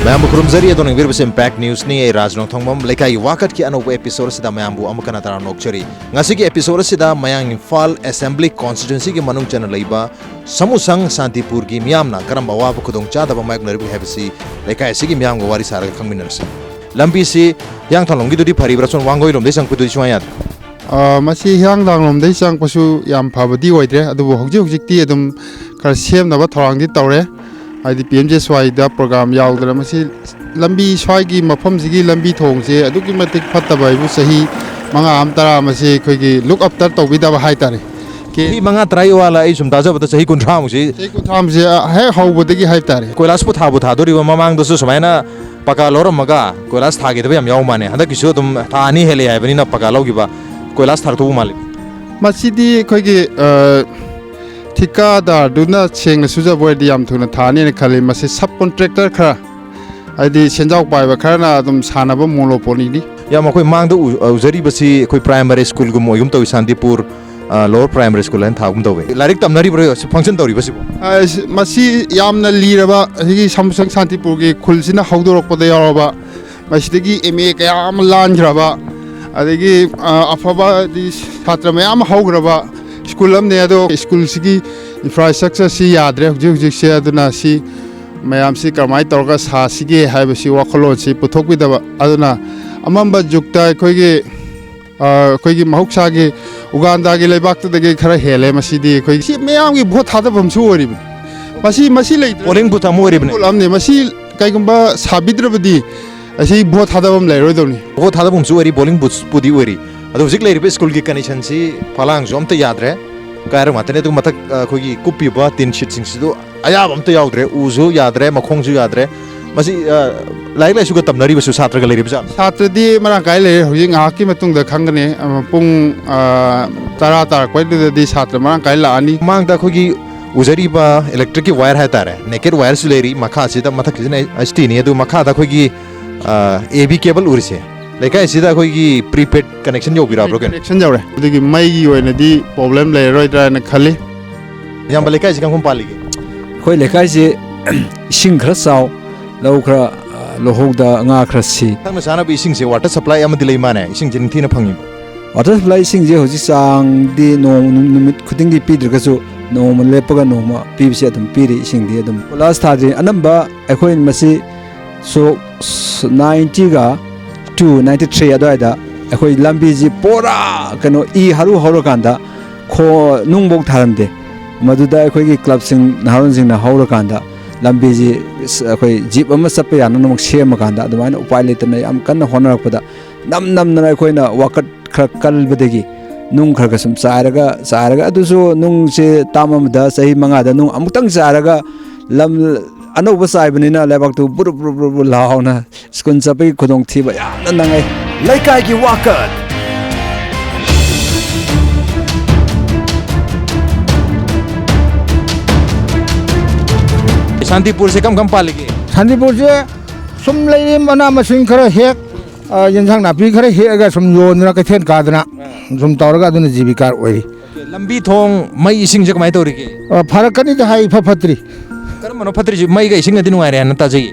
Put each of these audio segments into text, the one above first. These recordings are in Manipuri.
Mayambu kurumzari adon ngirbis impact news ni Raj Nongthombam Leikai Wakat ki anobu episode sida mayambu amukana tara nokchari ngasi ki episode sida mayang Imphal Assembly constituency ki manung chana leiba Shamushang Shantipur ki miyamna karamba wabu khudong chadaba mayak naribu habisi Leikai sigi miyam go wari saraga khangminarsi lambi si yang thalongi dudi pharibra son wangoi rom desang pudu chuayat masi yang danglom dei sang pasu yam phabadi oidre adubu hojik ti adum kar semnaba thorangdi tawre I PMJ Swaida program Yaudra Masi Lambi Swagi Mapomsigi Lambi Tongse, Adukimatic Patabai, Sahi, Manga Amtara Masi, look up that to with our Haitari. Manga Traiwala is some Daza, but the Hikun Tramsi, how would they Haitari? Colas put Habutadori, Mamang the Susmana, Pacalora Maga, Colas Target, Yomane, and the Kishotum Tani Heli, Avenina Pacalogiba, Colas Tartu Mali. Masidi Kogi. Tikada do not sing a Suza Wadiam to Natani and Kalim as a subcontractor car. I did send out by Vakana, Sanaba Moloponi. Yamako Mando Uzaribasi, primary school Gumoyum to Shantipur, lower primary school and Tagumdo. Like Tamari function to Rivasibo. As Masi Yamna Liraba, he Shamushang Shantipur, Kulsina Hodor Podearaba, Mastigi Emeka Yam Landraba, Adegi Afaba, this Patramayam Hograba. School school sigi infrastructure si yadre hujik se aduna si mayam si kamai torga sa sigi haibasi wakholo si puthok bidaba aduna amamba jukta koigi mahuksa gi Uganda gi leibak tu dege khara hele masidi koi si mayam gi bhot hada bamsu ori masi lei polling butha mori bne amne masi kaigumba sabidrabadi asi bhot hada bam lei rodoni bhot hada bamsu ori polling booth pudi ori adu hujik lei school gi connection si phalang jom te yadre kair matane tu matak khogi kupi ba tin sheet sing sidu aya bam te yaudre uzu yadre makhong ju yadre masi laik lai su ga tamnari basu satra ga lei ribja satra di marang kai le hujik nga ki matung da khangane pung tara tar koi di satra marang kai la ani mang da khogi uzari ba electric wire ha tare naked wire su leri makha si da matak jine st ni adu makha da khogi ab cable urise Leikai sida koi prepaid connection jo bira broken connection jawre digi mai gi oina di problem le roi tra na khali yam Leikai si kam pali ge koi Leikai si sing khra saw lo khra lohogda nga khra si tang na sana bi sing se water supply am dilei mane sing jin thina phangi water supply sing je hoji sang di no numit khuding gi pi dirga su no ma lepaga no ma pi bi se adum piri sing di adum last thadi anamba ekoi masi so 90 ga 293 adoida ekoi lambi ji pora kano I haru horokanda kho nungbok tharande maduda ekoi gi club sing naharon sing na horokanda lambi ji ekoi jeep ama sappe yana namok sema kanda adumaina upai letana yam kanna honarakpada nam na ekoi na wakat khra kalbadegi nung khra gasum saaraga adusu nung se tamamda sahi manga da nung amutang saaraga lam Anoba saibani na lebak tu buru lao na skun sapi kudong thiba yamna nangai Leikai ki Wakat Shantipur se kam paligi Shantipur se sum lei mana masing khara hek yansang napi khara hek sum yonra ka then kadna sum tawraga aduna jibikar oi lambi thong mai sing je kamai torige pharakani ja hai phatri Mano patri ji mai ga ising adi nungai re na ta ji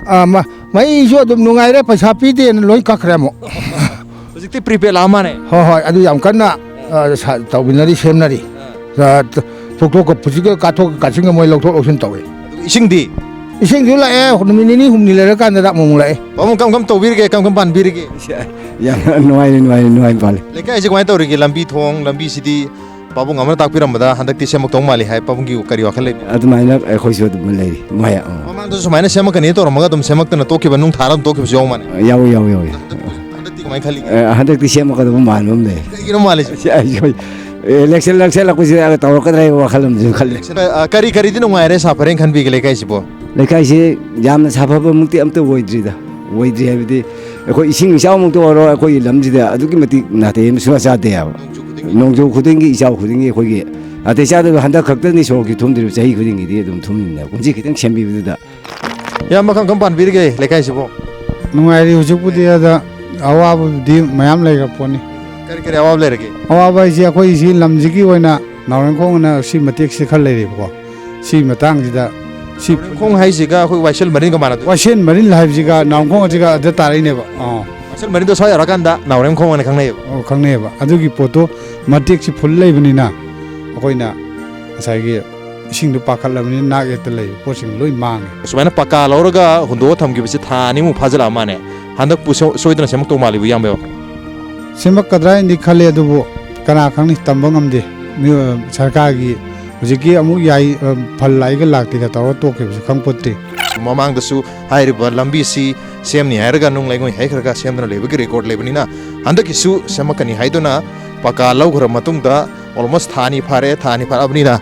mai jo dum nungai re paisa pi de loi kakhre mo hojikti prepaid lama ne hoi adu yam kanna tawbinari semnari thok ko pujiga ka thok ka singa moi lokthok loksin tawe ising ju la e humni humni le kan da mo la e pam kam tawbir ge kam ban bir ge ya nuai pale Leikai ji kamai torige lambi thong lambi sidi Pabung amana takpiram bada handak ti semak tong mali hai pabung gi kari wakal le adumaina khoi so dum lei maya mamang do sumaina semak ni to ramaga dum semak tana to ke banung tharam to ke jong mane yaw handak ti kamai khali handak ti semak dum man mum le gi no mali election la ku sira ta ka drai wakhalam ju khal kari din ngai re sa pareng khan bi ge Leikai si bo Leikai si jam sa pha ba mukti am to woidri habidi khoi ising saw muk to ro khoi lamji da aduki mati na te su sa de ya Nongjo khudingi isau khudingi khogi ate cha da handa khakta ni so ki thumdir chahi khudingi de dum thumni kunji khitang chembi buda ya makam kam pan bir ge Leikai si bo nungai ri hujuk pudi da awa di mayam lai ga poni kari awa le rege awa ba ji akoi si lamji gi oina naurang khong na si matek si khal lai ri bo si matang ji da ꯁꯤ ꯈꯣꯡ ꯍꯥꯏꯁꯤꯒ ꯑꯩꯈꯣꯏ ꯋꯥꯏꯁꯦꯜ ꯃꯔꯤꯟꯒ ꯃꯥꯟꯅꯗꯣꯏ ꯋꯥꯏꯁꯦꯟ ꯃꯔꯤꯟ ꯍꯥꯏꯕꯁꯤꯒ ꯅꯥꯎꯈꯣꯡꯁꯤꯒ ꯑꯗ ꯇꯥꯔꯛꯏꯅꯦꯕ ꯋꯥꯏꯁꯦꯜ ꯃꯔꯤꯟꯗꯣ ꯁ꯭ꯋꯥꯏ ꯌꯧꯔꯀꯥꯟꯗ ꯅꯥꯎꯔꯦꯝ ꯈꯣꯡ ꯑꯅ ꯈꯪꯅꯩꯌꯦꯕ ꯈꯪꯅꯩꯌꯦꯕ ꯑꯗꯨꯒꯤ ꯄꯣꯠꯇꯣ ꯃꯇꯦꯛꯁꯤ ꯐꯨꯜ ꯂꯩꯕꯅꯤꯅ ꯑꯩꯈꯣꯏꯅ ꯉꯁꯥꯏꯒꯤ ꯏꯁꯤꯡꯗꯣ ꯄꯥꯈꯠꯂꯕꯅꯤꯅ ꯅꯥꯛ ꯌꯦꯠꯇ ꯂꯩꯕ ꯄꯣꯠꯁꯤꯡ ꯂꯣꯏ ꯃꯥꯡꯉꯦ ꯁꯨꯃꯥꯏꯅ ꯄꯀꯥ ꯂꯧꯔꯒ ꯍꯨꯟꯗꯣꯛꯑ ꯊꯝꯈꯤꯕꯁꯤ ꯊꯥ ꯑꯅꯤꯃꯨꯛ ꯐꯥꯖꯤꯜꯂꯛꯑ ꯃꯥꯅꯦ ꯍꯟꯗꯛꯄꯨ ꯁꯣꯏꯗꯅ ꯁꯦꯝꯃꯛꯇꯧ ꯃꯥꯜꯂꯤꯕ ꯏꯌꯥꯝꯕ ꯁꯦꯝꯃꯛꯀꯗ꯭ꯔꯥ ꯍꯥꯏꯅꯗꯤ ꯈꯜꯂꯦ ꯑꯗꯨꯕꯨ ꯀꯅꯥ ꯈꯪꯅꯤ ꯇꯝꯕ ꯉꯝꯗꯦ ꯁꯔꯀꯥꯔꯒꯤ ꯍꯧꯖꯤꯛꯀꯤ ꯑꯃꯨꯛ ꯌꯥꯏ ꯐꯜ ꯂꯥꯛꯏꯒ ꯂꯥꯛꯇꯦꯒ ꯇꯧꯔꯒ ꯇꯣꯛꯈꯤꯕꯁꯨ ꯈꯪꯄꯣꯠꯇꯦ ꯃꯃꯥꯡꯗꯁꯨ ꯍꯥꯏꯔꯤꯕ ꯂꯝꯕꯤꯁꯤ ꯁꯦꯝꯅꯤ ꯍꯥꯏꯔꯒ ꯅꯨꯡ ꯂꯩꯉꯣꯏ ꯍꯩꯈ꯭ꯔꯒ ꯁꯦꯝꯗꯅ ꯂꯩꯕꯒꯤ ꯔꯦꯀꯣꯔꯗ ꯂꯩꯕꯅꯤꯅ ꯍꯟꯗꯛꯀꯤꯁꯨ ꯁꯦꯝꯃꯛꯀꯅꯤ ꯍꯥꯏꯗꯨꯅ ꯄꯀꯥ ꯂꯧꯈ꯭ꯔ ꯃꯇꯨꯡꯗ ꯑꯣꯜꯃꯣꯁ ꯊꯥ ꯑꯅꯤ ꯐꯥꯔꯦ ꯊꯥ ꯑꯅꯤ ꯐꯥꯔꯛꯑꯕꯅꯤꯅ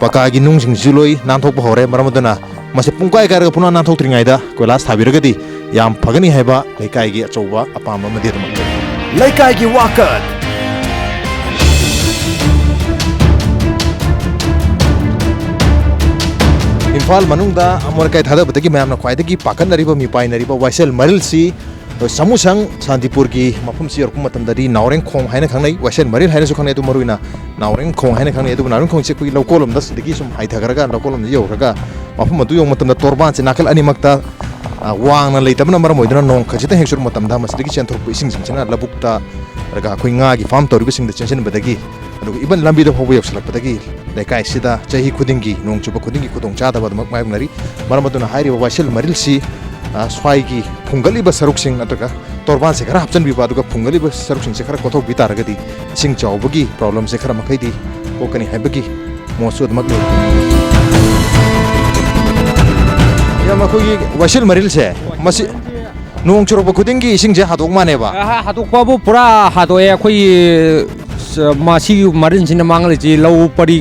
ꯄꯀꯥꯒꯤ ꯅꯨꯡꯁꯤꯡꯁꯨ ꯂꯣꯏ ꯅꯥꯟꯊꯣꯛꯄ ꯍꯧꯔꯦ ꯃꯔꯝ ꯑꯗꯨꯅ ꯃꯁꯤ ꯄꯨꯡꯀꯥꯏ ꯀꯥꯏꯔꯒ ꯄꯨꯟꯅ ꯅꯥꯟꯊꯣꯛꯇ꯭ꯔꯤꯉꯩꯗ ꯀꯣꯏꯂꯥꯁ ꯊꯥꯕꯤꯔꯒꯗꯤ ꯌꯥꯝ ꯐꯒꯅꯤ ꯍꯥꯏꯕ ꯂꯩꯀꯥꯏꯒꯤ ꯑꯆꯧꯕ ꯑꯄꯥꯝꯕ ꯑꯃꯗꯤ ꯑꯗꯨꯃꯛ ꯂꯩ Leikai Wakat. Imphal मनुंगदा अमरकाय थादबदगी मैमना ख्वाइदगी पाकनरिबा मिपाइनरिबा वाइसेल मरिलसी Shamushang Shantipur की मफमसी और कुमतमदरी नावरेंग खोंग हाइना खंगनै वाइसेल मरिल हाइना सुखंनै दु मरुइना नावरेंग खोंग हाइना खंगनै दु नावरेंग खोंग से कुइ लौकोलम दस दगी सुम हाइथागरगा लौकोलम यौरगा मफम मदु यौं मतमदा तोरबान से नाकल अनिमक्ता वांगना लेतबना मरम ओइदना नोंग खजिता हेंसुर मतमदा मसदगी चेंथोरपु इसिंग सिंगना लबुक्ता रगा खोइ ngaगी फार्म तौरिबसिंग चेंसिनबदगी अदुग इबन लंबिदो होबो यौसलकपदगी लेकाय सिदा चही खुदिंगी नोंग चुब खुदिंगी खुदोंग चादबदमक मायबनरी मरम अदुना हाइरिबा वाइसेल मरिलसी स्वाइगी फुंगलीब सरुकसिंग नतगा तोरबान से खरा हपचन बिबा अदुगा फुंगलीब सरुकसिंग से खरा कोथोक बितारगदी सिंग चावबगी प्रॉब्लम से खरा मखैदी कोकनी हाइबगी मोसुद मगले या मखोगी वाइसेल मरिल से मसी नोंग चुरब खुदिंगी सिंग जे हादोक मानेबा हादोक बाबू पूरा हादोए खोई मासी मरिन सिन मांगले लौ परी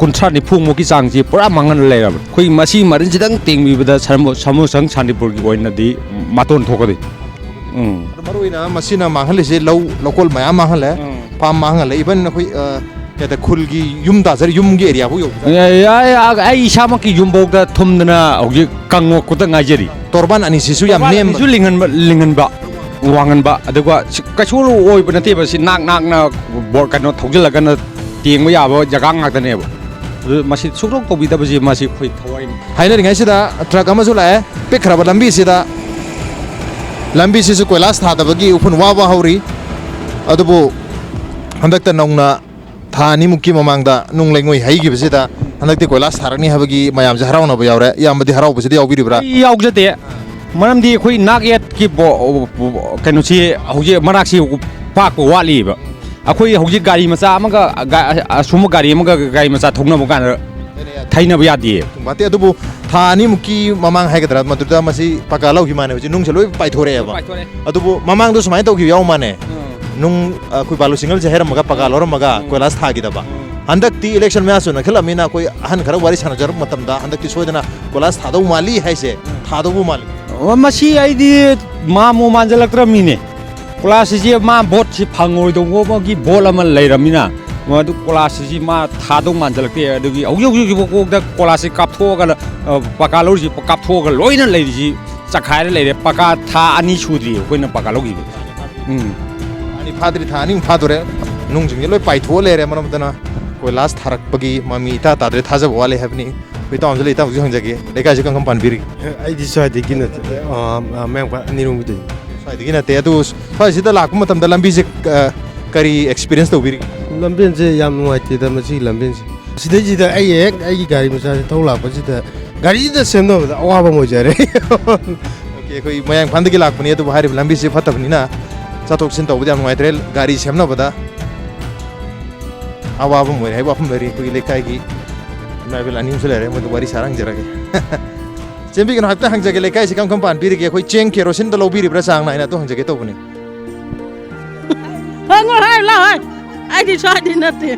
कुंथ्रा निफु मोकी चांगजी पूरा मांगन लेरब खोई मासी मरिन सिदंग तेंगबिबदा Shamushang Shantipur की ओइनदी मातोन थोकदि मरुइना मसीना मांगले लौ लोकल मया मांगले फार्म मांगले इबन खोई यादा खुलगी युम दाजर युमगी एरिया बु आई इसामकी युमबोगदा थुमदना हौजि कंगो कुता ngaijeri तोरबान अनिसिसु याम नेम सु लिंगनबा वांगनबा अदुगा कछु ओइब नतेबा सि नाक नाकना बोर्ड कनो थौजलगना तेंग याबो जगा ngaktaneba मसी सुक्रोक तोबिदबजी मसी खोइ थवाइन हाइनरिङाइसिदा ट्रक अमसु लाए पिखरबा लंबीसिदा लंबीसिसु कोइलास थादबगी उफुन वाबा हौरी अदुबु हंदक्ता नौना था निमुकी ममांगदा नुंग लेंगोइ हाइगिबसिदा हंदक्ति कोइलास थारनी हाबगी मयामजे हरावनाबो यावरे यामबदि हरावबसिदा यावबिरिब्रा यावजते मरमदि खोइ नागयत की कनोसी हौजे मराक्सी पाक वालीबा अखोई हौजे गाड़ी मचा अमगा असुम गाड़ी अमगा गाड़ी मचा थोंनबो गान थाइनबो यादि बाते अदुबु था निमुकी ममांग हाइगदरा मदुदा मसी पका लौहि माने हौजे नुंग लोइ पाइथोरेबा अदुबु ममांग दो सुमाय तौखि याव माने नुंग कोइ बालु सिंगल जे हेरमगा पका लौरमगा कोइलास थागिदबा हंदक्ति इलेक्शन में आसुना खलमिना कोइ अहन खरा वारी सानजर मतमदा हंदक्ति सोइदना कोइलास थादौ माली हाइसे थादौबु माली मसी आइदि मामु मानजलक्त्र मिने क्लास जी मा बोट से फंगोइदोंगोबगी बोल अमन लेरमिना मदु क्लास जी मा थादौ मानजलक्ते अदुगी औजौजि बोकोगदा क्लास कापथोगा पका लौजी कापथोगा लोइना लेरिजि चखाइर लेरे पका था अनि सुद्रि कोइना पका लौगी अनि फाद्रि था अनि फादोरे नुंगजिंगे लोइ पाइथो लेरे मनमदना कोइलास थारकपगी ममी ता ताद्रे थाजब वाले हैबनी पिता अंजलि इता हुजि हंजगे लेकाजि कंकम पानबिरि आइदि स्वाइदि न मेंबा निरुंगदि स्वाइदि नते अदु स्वाइसिदा लाकु मतमदा लंबीजे करी एक्सपीरियंस तौबिरि लंबेनसे याम नुवाइतेदा मसी लंबेनसे सिदैजिदा आइगी गाड़ी मचा थौ लापसिदा गाड़ीदा सेमनोबदा अवाबा मोइजारे ओके कोइ मयांग फांदगी लाकपनि अदु हारि लंबीजे फतबनिना चाथोकसिन तौबदि याम नुवाइत्रे गाड़ी सेमनोबदा अवाबा मोइ हाइबा फम लरि कोइ लेकाइगी माइबेल अनिमसु लेरे मदु वारी सारंग जरागे चेंबी कन हक्ता हंगजगे लेकाइ से कम पान बिरिगे कोइ चेंग केरोसिन द लौबिरिब्रा चांग नाइना तो हंगजगे तौबनि हंगो हाय ला हाय आइदि स्वाइदि नते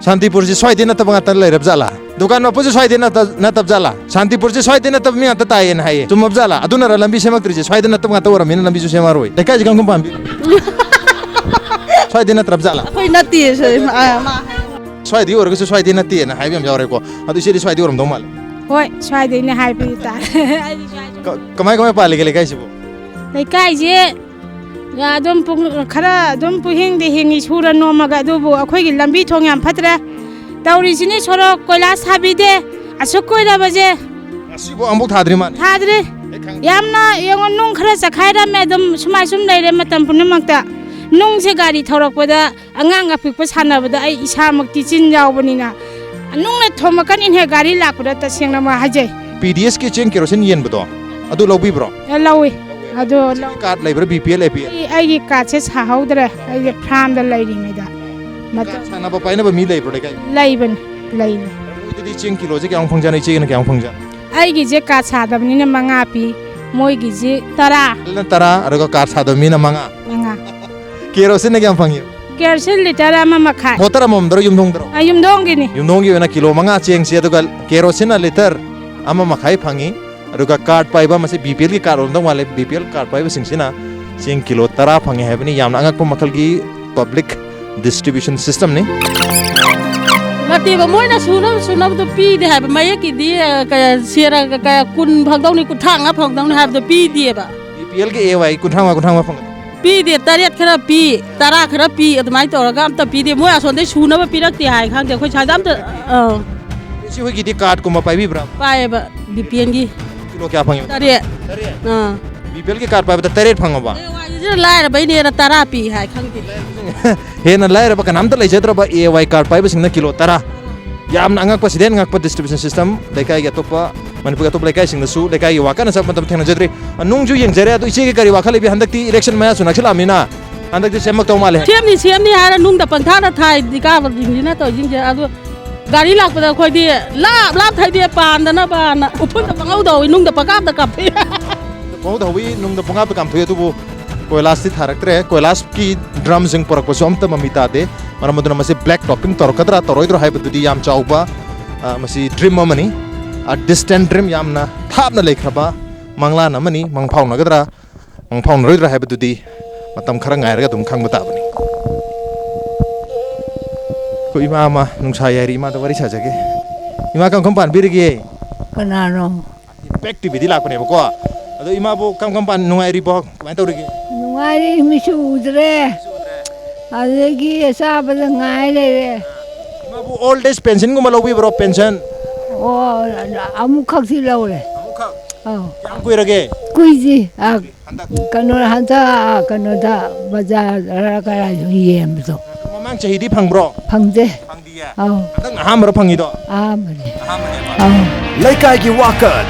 शांतिपुर से स्वाइदि नतब ngata लेरब जाला दुकान में पुजे स्वाइदि नतब जाला शांतिपुर से स्वाइदि नतब मी ngata तायन हाय तुमब जाला अदुना लंबी सेमक्त्रि से स्वाइदि नतब ngata वरा मिन लंबी सु सेमारोय लेकाइ कम पान स्वाइदि नतब जाला खोइ नति मा स्वाइदि ओरगसु स्वाइदि नति न हाइबम जावरेको अदु सिरि स्वाइदि ओरम दौमाल होय स्वाइदि ने हाइबि ता कमाय पालेगे लेकाइ सिबो लेकाइ जे अदुम खरा अदुम पुहिंग दे हिंगी सुरा नोमगा दुबु अखोइगी लंबी थोंग याम फत्रे तौरिसिनि सोरो कोइलास हाबिदे asuk koi da baje asibo ambu thadri man thadre yamna yengon nung khara chakhai ra me dum sumai sum leire matam punamakta nung se gari thorak pada angang apik pa sana bada ai isa makti chin jaw banina nung na thomakan in he gari lakura ta sengna ma haje PDS ke cheng kerosene yen bado adu lobi bro lawi ado card labor BPL APL ai gi ka che sa haudre ai ge phram da lairi me da mata sana ba paina ba mi labor de kai laiban lain udi cheng kilo je kyang phangja nei che na kyang phangja ai gi je ka sa da ni manga pi moi gi je tara tara aru ka sa da mi na manga kerosene ne kyang phangyo kerosene liter ama makhai motor amom dro yum dong gini yum gi na kilo manga cheng se adu kerosene liter ama makhai phangi aduga card paiba mase BPL ki card ondong wale BPL card paiba singsina cheng kilo tara phangi habni yamna angak pa makhal gi public distribution system ni mati ba moi na suna to pi de ha ba mai ki di ka sera ka kun phangdong ni kun thang a phangdong ni ha to pi di ba BPL ki AY kun thang phang pi de tariat khara pi tara khara pi admai to ga am ta pi de moi ason de suna ba pi rak ti hai khang de khoi cha dam ta si hui ki di card ko ma pai bi bra pai ba BPN gi kilo kya phangyo tariat BPL ki card paiba ta tare phang ba lai ra bai ne ra tara pi hai khang ti he na lai ra ba kanam ta lai jadra ba AY card paiba singna kilo tara yamna angak president angak pa distribution system Leikai ga topa Manipur ga top Leikai sing na su Leikai gi Wakat na sa matam thena jadri anung ju yeng jare adu iche ge kari wakhale bi handak ti election maya sunak chila mina handak ti semak taw male siam ni ha nung da pang tha na thai di ka ba ding na to jing je adu gari lak pa khoi di lap thai di pan da na ba na upun da pangau do nung da pakap da kap pau da wi nung da pangap kam thoy tu bu koilas ti tharak tre koilas ki drum jing porak ko som ta mamita de maramuduna mase black topping tor kadra toroidro hai bu di yam chauba masi dream mamani a distant dream yamna thapna lekhaba mangla namani mangphau nagadra mangphau roidra hai bu di matam khara ngai raga dum khang bata bani ko ima ma nungsa yari ma da wari sa jage ima kam pan birigi kanano effective di lakne ko ado ima bo kam pan nungai ri bo mai tawrigi nungai misu udre adegi esa bada ngai le ima bo old age pension ko malobi bro pension o amu khak si laure yang kuirage kuiji kano hanta kano da bazar ra kara yem so mamang chahi di phang bro phangje phangdiya au adang aham ro phangi do amane au Leikai gi Wakat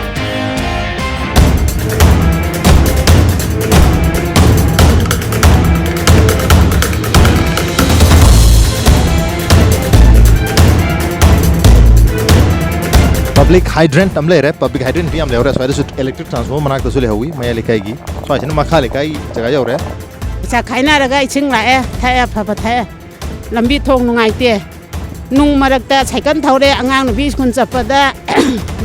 public hydrant tam le re public hydrant bi am le re so su electric transformer manak to su le hawi maya Leikai gi so ajin makha Leikai jaga yaw re cha khaina raga iching la e tha pha pha tha lambi thong nungai te nung marak ta cycle thore angang no bi skun chapada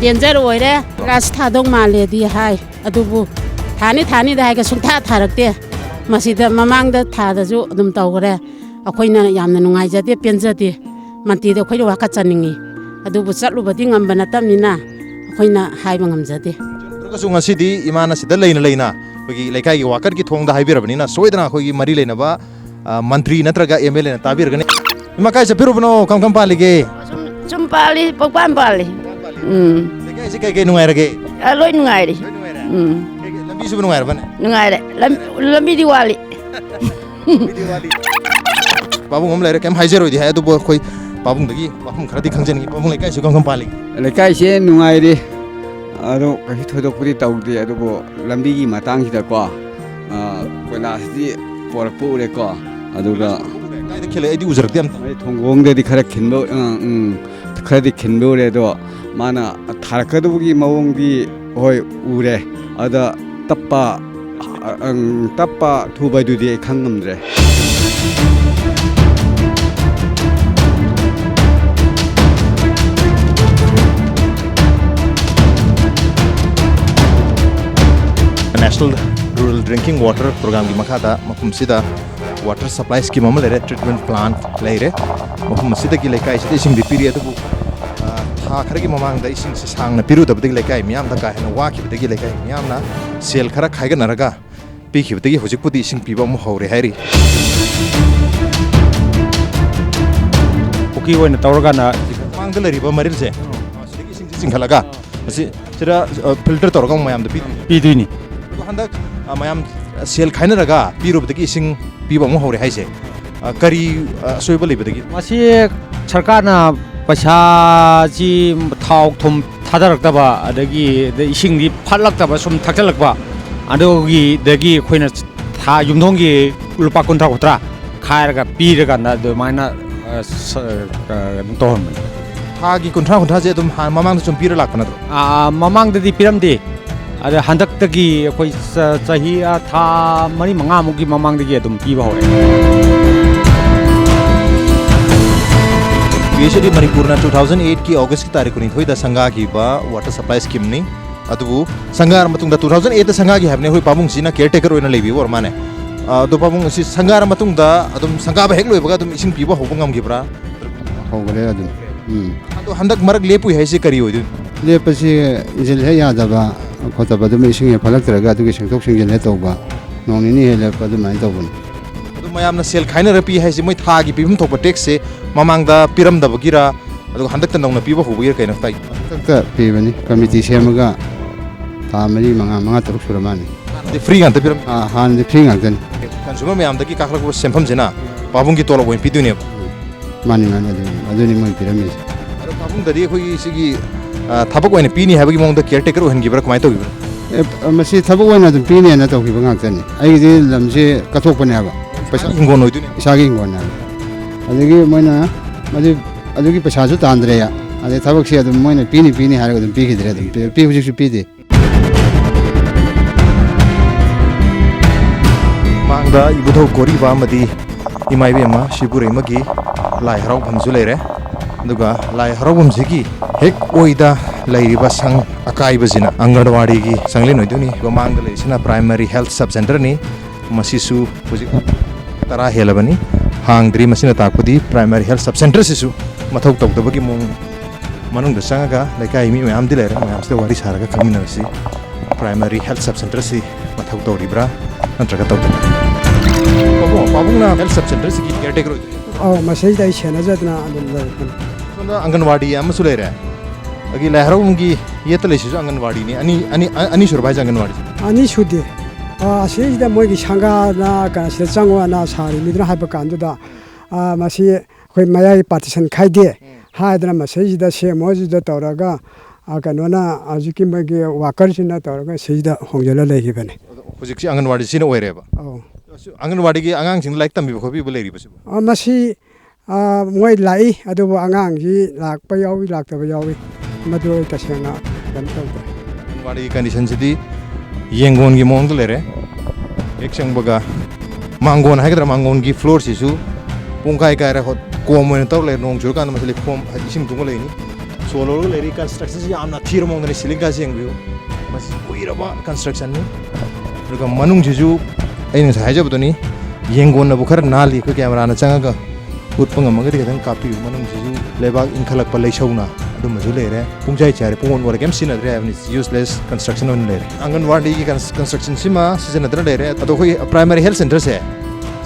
danger oi re ras tha dong ma le di hai adubu thani da ga sung tha tharak te masida mamang da tha da ju dum taw gre akhoina yamna nungai ja te pen ja te manti de khoi wa ka chaningi adubu chatlu badi ngam bana tamina akhoina hai bangam ja te ka su ngasi di imana sida leina kogi Leikai gi Wakat gi thong da hai birabani na soidana khogi mari leina ba mantri natraga MLA na tabir gane ima kai se piru bno kam palige sum pali pokpan pali Leikai se kai nungai rage aloi nungai ri lambi su nungai bane nungai re lambi diwali babung om lere kem haijero di hai du bo khoi babung dagi babung khara di khangjen gi babung Leikai se kam pali Leikai se nungai ri ado kai thodok puri tawde ado bo lambi gi matang hida ko koilas di porpu re ko aduga kai de khele edi uzrak diam ai thonggong de di khara khinbo khara di khinbo re do mana tharkadu gi mawong di hoi ure ada tappa thubai du di khangamre National Rural Drinking Water Program gi makha da mafum sida water supply scheme am lere treatment plant leire mafum sida gi Leikai sida ising di period bu tha khara gi mamang da ising se sang na piru da bdig Leikai miam da ka hena wa ki bdig Leikai miam na sel khara khaiga naraga pi ki bdig hojik pudi ising piba mu hore hairi kuki oina tawraga na mang da lari ba maril se sida gi ising चिंखलगा मसी सिरा फिल्टर तौरगा मयाम द पीदुनी हंदक मयाम सेल खाइनरगा पीरुबदगी इसिंग पीबा मो हौरे हाइसे करी सोइबा लेबदगी मसी सरकारना पैसा जी थाव थुम थादरक्तबा अदगी इसिंग दी फालक्तबा सुम थाकलक्बा अदोगी दगी खोइना था युमधोंगी लुपा कुंथ्रा कुत्रा खायरगा पीरगा ना अदुमाइना तोहम थागी कुंथ्रा जे तुम ममांग सुम पीर लाक नद्रो ममांग ददी पिरमदे अरे हंदक्तगी कोई सही था मरी मंगा मुगी ममांग दगी तुम पीबा होए बीएसडी मणिपुर 2008 की अगस्त की तारीख को थोई द संगा की बा वाटर सप्लाई स्कीम नि अदुबु संगार मतुंग द 2008 द संगा की हबने होई पाबुंग सिना केयरटेकर ओइना लेबी और माने दो पाबुंग सि संगार मतुंग द अदुम संगा बा हेक लोइबगा तुम इसिंग पीबा होबंगम गिब्रा होगरे अदुम अदु हंदक मरक लेपु हैसे करी होइदु लेपसि इजिल हे यादबा खोतबा दुम इसिंग फलक्तरगा अदुगे सिंगथोक सिंगिल हे तौबा नोंनिनि हे लेप अदुमाइन तौबन मयामना सेल खाइनर पी हैसे मोय थागी पीबम थोप टैक्स से ममांगदा पिरमदबगिरा अदु हंदक नौना पीबा होबगिर कैन ताई तक पीबनी कमिटी सेमगा था मरी मंगा तरुक सुरमानी दे फ्री गांत पिरम हान दे फ्री गांतन कंज्यूमर मयामदगी काखलक सेमफम जेना पाबुंगी तोलो बोइन पिदुने मानी अदुनि मोय पिरमी अदु पाबुंगददी खोई सिगी थबक ओइन पीनी हैबगी मोंग द केयरटेकर ओहनगिबरा कमाय तौगिबरा मसी थबक ओइन अदुम पीनी ना तौगिबा गांतनी आइगी लमसे कथोकपने हाबा पैसा हिंगोन होइदुने इसागी हिंगोन ना अदगी मोयना मदि अदुगी पैसासु तांद्रे या अदे थबक से अदुम मोयना पीनी हारग अदुम पीगिद्रे अदुम पी हुजिसु पीदे मांगदा इबुधौ कोरी बामदी इमाइबेमा शिपुरेमगी लाई हराव भमजु लेरे दुगा लाई हराव भमजिगी हेक ओइदा लाइरिबा संग अकाइबजिना अंगनवाड़ी की संगलिन होइदुनी मांगदा लेसिना प्राइमरी हेल्थ सब सेंटर नि मसीसु हुजि तरा हेलबनी हांगद्री मसिना ताकपदी प्राइमरी हेल्थ सब सेंटर सिसु मथौ तौदबगी मोंग मनुंग दसंगा लेकाइ मी मयाम दिलेरे मयाम से वारी सारगा खमिनरसी प्राइमरी हेल्थ सब सेंटर से मथौ तौरिब्रा नंत्रगा तौद पाबुंगना हेल्थ सब सेंटर से की केयरटेकर मसई दाइ सेनाजदना सोंदा अंगनवाड़ी अमसु लेरे अगी लहरौंगी ये तलेसिसु अंगनवाड़ी नि अनि सुरबाइ अंगनवाड़ी अनि सुदे असेदा मोगी संगाना कासे चंगवाना सारि मिद्रा हाइबा कांदुदा मसी खोइ मयाइ पार्टीशन खाइदे हाइदना मसैदा सेमोजिदा तौरगा कनोना आजुकी मगे वाकरसिना तौरगा सैदा होंजला लेगिबने हुजिकसी अंगनवाड़ी सिना ओइरेबा अंगनवाड़ी की आंगांग सिंग लाइक तंबी खोबी लेरिबसु मसी मोय लाई अदुबो आंगांग जी लाकपा यावी लाक्तबा यावी मदु तसेना गंतौदा अंगनवाड़ी की कंडीशन सिदी येंगोन की मोंग लेरे एक संबगा मांगोन हाइगद्रा मांगोन की फ्लोर सिसु पुंगाय कायरा कोमोन तौर ले नोंग जुरकान मसले फोम इसिम तुंग लेनी सोलो लेरी कंस्ट्रक्शन से यामना थीर मोंग ने सिलिंग का जेंगबियो मस कुइरबा कंस्ट्रक्शन नि रुगा मनुंग जिजु ऐन हाइजबदनी येंगोन न बुखर नाली को कैमरा न चंगा उतपंग मगदि गदन कापी मनुंग जिजु लेबाग इनखलक प लेसौना अदुमजु लेरे पुंगजाय चारे पुंगोन वर गेम सिनद्रे हैवनि यूजलेस कंस्ट्रक्शन ओन लेरे अंगनवाड़ी की कंस्ट्रक्शन सिमा सिजनद्र लेरे अदो खोइ प्राइमरी हेल्थ सेंटर से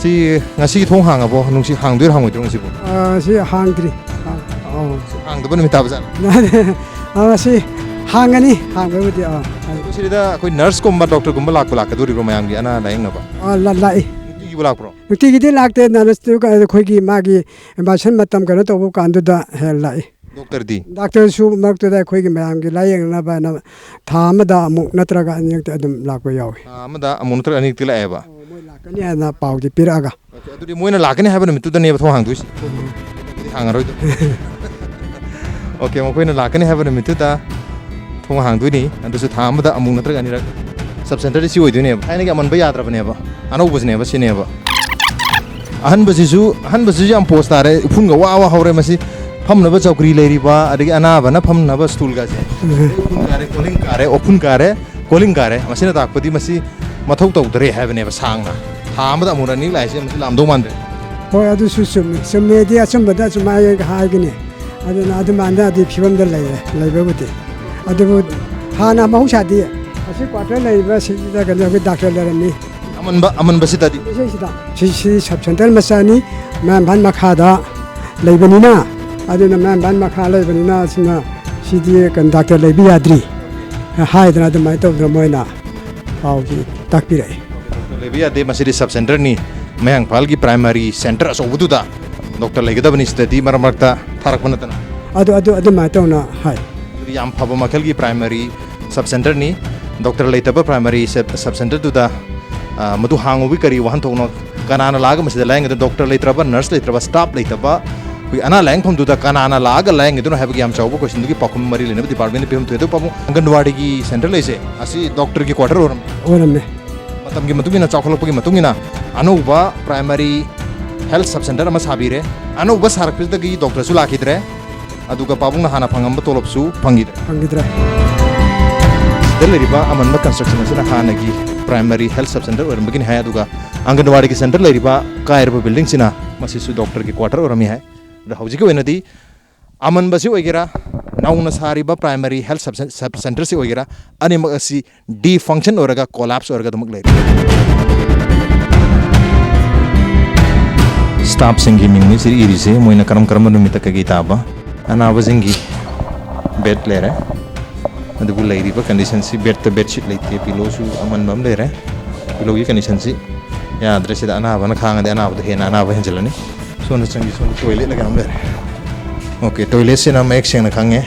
सी ngasi thong hangabo nungsi hangdur hangoi ngasibo si hangdri hangdaba numi tabza si hangani hangbudi sirida koi nurse komba doctor komba lakka duri ro mayam gi ana laing naba lai gi bulak pro nuti gi lakte nurse tu ka khoi gi magi basan matam kana to bu kandu da hel lai doctor su mak to da khoi gi mayam gi layeng na ba na thama da amuk natraga anyek adum lakwa yawi amada amun tra ani tila eba kani ana paugi piraga adudi moina lakani haba numi tu da ne ba thong hangduisi hangaroi okay mo koina lakani haba numi tu da thong hangduini andu su thama da amung natraga ani sub center si oidune ba aina gi aman ba yadra bane ba anau bujne ba sine ba ahan basisu yam post are phun ga wa hore masi famna ba chawkri leri ba adigi ana ba na famna ba stool ga se calling kare open kare calling kare masina takpadi masi mathau tawdre habne ba sangna thamada amurani laise masi lamdo mande hoi adu su summe dia chambada chumaya ga hagine aduna adu manda adi phibam da laiba buti adu hana mahusha di asi quarter laiba sida ga ga doctor larani aman basi tadi si sub center masani man ban makhada laibanina aduna man ban makha laibanina sina CD doctor ꯂꯩꯕ ꯌꯥꯗ꯭ꯔꯤ ꯍꯥꯏꯗꯅ ꯑꯗꯨꯃꯥꯏꯅ ꯇꯧꯗꯅ ꯃꯣꯏꯅ ꯄꯥꯎꯁꯤ ꯇꯥꯛꯄꯤꯔꯛꯏ ꯂꯩꯕ ꯌꯥꯗꯦ ꯃꯁꯤꯗꯤ ꯁꯕ ꯁꯦꯟꯇꯔꯅꯤ ꯃꯌꯥꯡꯐꯥꯜꯒꯤ ꯄ꯭ꯔꯥꯏꯃꯥꯔꯤ ꯁꯦꯟꯇꯔ ꯑꯆꯧꯕꯗꯨꯗ ꯗꯣꯛꯇꯔ ꯂꯩꯒꯗꯕꯅꯤ ꯁꯤꯗꯗꯤ ꯃꯔꯛ ꯃꯔꯛꯇ ꯊꯥꯔꯛꯄ ꯅꯠꯇꯅ ꯑꯗꯨꯃꯥꯏꯅ ꯇꯧꯅ ꯍꯥꯏ ꯌꯥꯝ ꯐꯕ ꯃꯈꯜꯒꯤ ꯄ꯭ꯔꯥꯏꯃꯥꯔꯤ ꯁꯕ ꯁꯦꯟꯇꯔꯅꯤ ꯗꯣꯛꯇꯔ ꯂꯩꯇꯕ ꯄ꯭ꯔꯥꯏꯃꯥꯔꯤ ꯁꯕ ꯁꯦꯟꯇꯔꯗꯨꯗ ꯃꯗꯨ ꯍꯥꯡꯉꯨꯕꯒꯤ ꯀꯔꯤ ꯋꯥꯍꯟꯊꯣꯛꯅꯣ ꯀꯅꯥꯅ ꯂꯥꯛꯑꯒ ꯃꯁꯤꯗ ꯂꯥꯌꯦꯡꯒꯗꯕ ꯗꯣꯛꯇꯔ ꯂꯩꯇ꯭ꯔꯕ ꯅꯔꯁ ꯂꯩꯇ꯭ꯔꯕ ꯁ꯭ꯇꯥꯐ ꯂꯩꯇꯕ ꯑꯩꯈꯣꯏ ꯑꯅꯥ ꯂꯥꯌꯦꯡꯐꯝꯗꯨꯗ ꯀꯅꯥꯅ ꯂꯥꯛꯑꯒ ꯂꯥꯌꯦꯡꯒꯗꯣꯏꯅꯣ ꯍꯥꯏꯕꯒꯤ ꯌꯥꯝ ꯆꯥꯎꯕ ꯀꯣꯏꯁꯟꯗꯨꯒꯤ ꯄꯥꯎꯈꯨꯝ ꯃꯔꯤ ꯂꯩꯅꯕ ꯗꯤꯄꯥꯔꯠꯃꯦꯟꯠꯅ ꯄꯤꯐꯝ ꯊꯣꯛꯑꯦ ꯑꯗꯨ ꯄꯥꯕꯨꯡ ꯑꯪꯒꯟꯋꯥꯗꯤꯒꯤ ꯁꯦꯟꯇꯔ ꯂꯩꯁꯦ ꯑꯁꯤ ꯗꯣꯛꯇꯔꯒꯤ ꯀ꯭ꯋꯥꯇꯔ ꯑꯣꯏꯔꯝꯃꯦ ꯃꯇꯝꯒꯤ ꯃꯇꯨꯡ ꯏꯟꯅ ꯆꯥꯎꯈꯠꯂꯛꯄꯒꯤ ꯃꯇꯨꯡ ꯏꯟꯅ ꯑꯅꯧꯕ ꯄ꯭ꯔꯥꯏꯃꯥꯔꯤ ꯍꯦꯜꯊ ꯁꯕ ꯁꯦꯟꯇꯔ ꯑꯃ ꯁꯥꯕꯤꯔꯦ ꯑꯅꯧꯕ ꯁꯥꯔꯛꯄꯁꯤꯗꯒꯤ ꯗꯣꯛꯇꯔꯁꯨ ꯂꯥꯛꯈꯤꯗ꯭ꯔꯦ ꯑꯗꯨꯒ ꯄꯥꯕꯨꯡꯅ ꯍꯥꯟꯅ ꯐꯪꯉꯝꯕ ꯇꯣꯂꯣꯞꯁꯨ ꯐꯪꯈꯤꯗ꯭ꯔꯦ ꯁꯤꯗ ꯂꯩꯔꯤꯕ ꯑꯃꯟꯕ ꯀꯟꯁꯇ꯭ꯔꯛꯁꯟ ꯑꯁꯤꯅ ꯍꯥꯟꯅꯒꯤ ꯄ꯭ꯔꯥꯏꯃꯥꯔꯤ ꯍꯦꯜꯊ ꯁꯕ ꯁꯦꯟꯇꯔ ꯑꯣꯏꯔꯝꯕꯒꯤꯅꯤ ꯍꯥꯏ ꯑꯗꯨꯒ ꯑꯪꯒꯟꯋꯥꯗꯤꯒꯤ ꯁꯦꯟꯇꯔ ꯂꯩꯔꯤꯕ ꯀꯥꯏꯔꯕ ꯕꯤꯜꯗꯤꯡꯁꯤꯅ ꯃꯁꯤꯁꯨ ꯗꯣꯛꯇꯔꯒꯤ ꯀ꯭ꯋꯥꯇꯔ ꯑꯣꯏꯔꯝꯃꯤ ꯍꯥꯏ ꯑꯗꯣ ꯍꯧꯖꯤꯛꯀꯤ ꯑꯣꯏꯅꯗꯤ ꯑꯃꯟꯕꯁꯤ ꯑꯣꯏꯒꯦꯔꯥ ꯅꯧꯅ ꯁꯥꯔꯤꯕ ꯄ꯭ꯔꯥꯏꯃꯥꯔꯤ ꯍꯦꯜꯊ ꯁꯕ ꯁꯦꯟꯇꯔꯁꯤ ꯑꯣꯏꯒꯦꯔꯥ ꯑꯅꯤꯃꯛ ꯑꯁꯤ ꯗꯤ ꯐꯪꯛꯁꯟ ꯑꯣꯏꯔꯒ ꯀꯣꯂꯥꯞꯁ ꯑꯣꯏꯔꯒ ꯑꯗꯨꯃꯛ ꯂꯩꯔꯤ ꯁ꯭ꯇꯥꯐꯁꯤꯡꯒꯤ ꯃꯤꯡꯅꯤ ꯁꯤ ꯏꯔꯤꯁꯦ ꯃꯣꯏꯅ ꯀꯔꯝꯕ ꯅꯨꯃꯤꯠꯇ ꯀꯩꯀꯩ ꯇꯥꯕ ꯑꯅꯥꯕꯁꯤꯡꯒꯤ ꯕꯦꯗ ꯂꯩꯔꯦ ꯑꯗꯨꯕꯨ ꯂꯩꯔꯤꯕ ꯀꯟꯗꯤꯁꯟꯁꯤ ꯕꯦꯗꯇ ꯕꯦꯗꯁꯤꯠ ꯂꯩꯇꯦ ꯄꯤꯂꯣꯁꯨ ꯑꯃꯟꯕ ꯑꯃ ꯂꯩꯔꯦ ꯄꯤꯂꯣꯒꯤ ꯀꯟꯗꯤꯁꯟꯁꯤ ꯌꯥꯗ꯭ꯔꯦ ꯁꯤꯗ ꯑꯅꯥꯕꯅ ꯈꯥꯡꯉꯗꯤ ꯑꯅꯥꯕꯗ ꯍꯦꯟꯅ ꯑꯅꯥꯕ ꯍꯦꯟꯖꯜꯂꯅꯤ ꯁꯣꯝꯗ ꯆꯪꯉꯤ ꯁꯣꯝꯗ ꯇꯣꯏꯂꯦꯠ ꯀꯌꯥꯝ ꯂꯩꯔꯦ ꯑꯣꯀꯦ ꯇꯣꯏꯂꯦꯠꯁꯤꯅ ꯃꯌꯦꯛ ꯁꯦꯡꯅ ꯈꯪꯉꯦ